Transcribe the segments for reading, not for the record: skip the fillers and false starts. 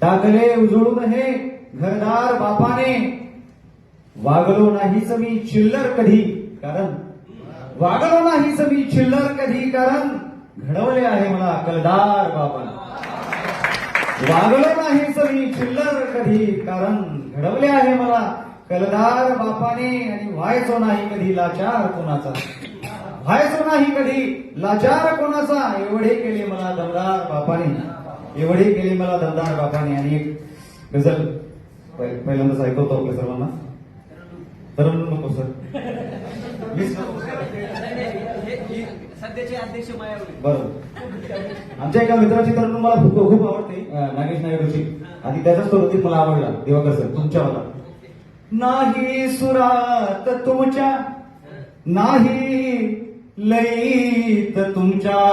टाकले उजळून हे घरदार बापाने, वागलो नाहीच मी चिल्लर कधी कारण, वागलो नाहीच मी चिल्लर कधी कारण, घडवले आहे मला अक्कलदार बापाने. वागलो नाहीच मी चिल्लर कधी कारण, घडवले आहे मला कलदार बापाने. आणि व्हायचो नाही कधी लाचार कोणाचा, व्हायचो नाही कधी लाचार कोणाचा, एवढे केले मला दमदार बापाने, एवढे केले मला दमदार बापाने. आणि एक गझल पहिल्यांदाच ऐकवतो आपल्या सर्वांना. तर नको सर, सध्याचे अध्यक्ष मायावती. बरोबर. आमच्या एका मित्राची तर मला खूप आवडते, नागेश नायडूची. आणि त्याचाच तो मला आवडला दिवाकर सर तुमच्या मला. नाही सुरात तुमच्या, नाही लईत तुमच्या,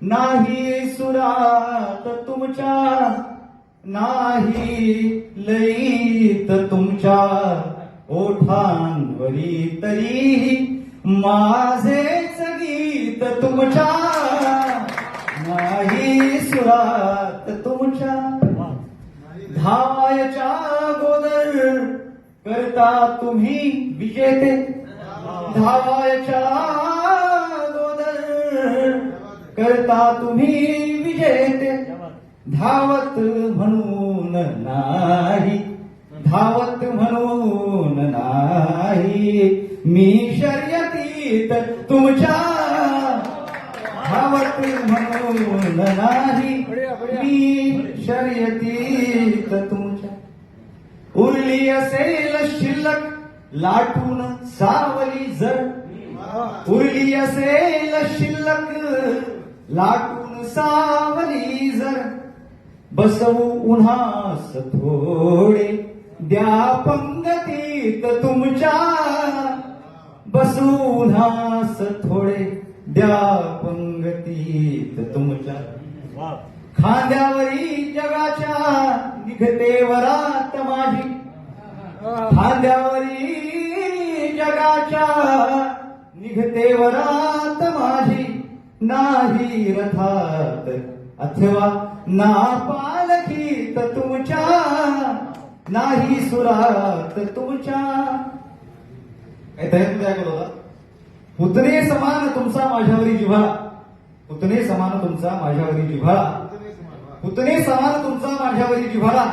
नाही सुरात तुमच्या, नाही लईत तुमच्या, ओठांवरी तरी माझेच गीत तुमच्या, नाही सुरात तुमच्या. धावायच्या गोदर करता तुम्ही विजेते, धावायच्या गोदर करता तुम्ही विजेते. धावत म्हणून नाही, धावत म्हणून नाही, मी शर्यतीत तुमच्या, धावत म्हणून नाही, मी शर्यतीत तुमच्या. उरली असेल शिल्लक लाटून सावली जर, उरली असेल शिल्लक लाटून सावली जर, बसवू उन्हास थोडे द्या पंगतीत तुमच्या, बसवू उन्हास थोडे द्या पंगतीत तुमच्या. खांद्यावरी जगाच्या निघते वरात माझी, खांद्यावरी जगाच्या निघते वरात माझी. नाही रथात अथवा ना पालखीत तुमच्या, नाही सुरात तुमच्या. काय तयार ऐकत होता. पुतणे समान तुमचा माझ्यावरी जिव्हाळा, पुतणे समान तुमचा माझ्यावरी जिव्हाळा, पुतणे समान तुमचा माझ्यावरी जिव्हाळा.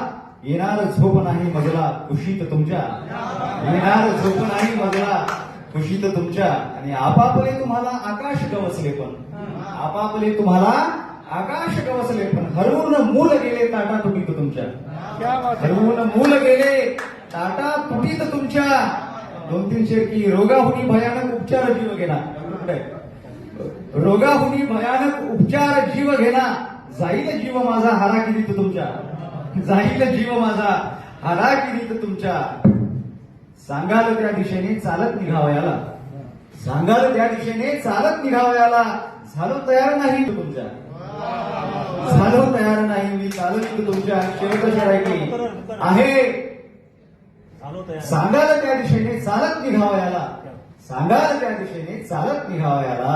येणार झोप नाही मजला खुशीत तुमच्या, येणार झोप नाही मजला खुशीत तुमच्या. आणि आपापले तुम्हाला आकाश गवसले पण, आपापले तुम्हाला आकाश गवसले पण, हरवून मूल गेले ताटा तुटीत तुमच्या, हरवून मूल गेले ताटा तुटीत तुमच्या. 2-3 शेर की रोगाहुनी भयानक उपचार जीव घेना, रोगाहुनी भयानक उपचार जीव घेना. जाईल जीव माझा हाराकिरीत तुमच्या, जाईल जीव माझा हाराकिरीत तुमच्या. सांगाल त्या दिशेने चालत निघावयाला, सांगाल त्या दिशेने चालत निघावयाला. झालो तयार नाही तुमच्या, झालो तयार नाही मी चालत तुमच्या. शेवटच्या ऐकली आहे. सांगाल त्या दिशेने चालत निघावयाला, सांगाल त्या दिशेने चालत निघावयाला.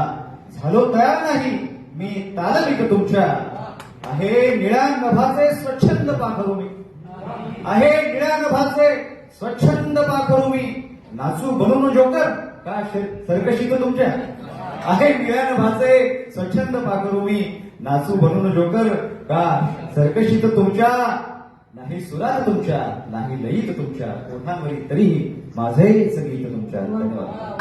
झालो तयार नाही मी तालमिक तुमच्या. आहे निळ्या नभाचे स्वच्छंद पाखरू मी, आहे निळ्या नभाचे स्वच्छंद पाखरू मी. नाचू बनून जोकर का सरकशीत तुमच्या, आहे निळ्या नभाचे स्वच्छंद पाखरू मी. नाचू बनून जोकर का सरकशीत तुमच्या. नाही सुरात तुमच्या, नाही लईत तुमच्या, ओठांवरी तरीही माझेच गीत तुमच्या. धन्यवाद.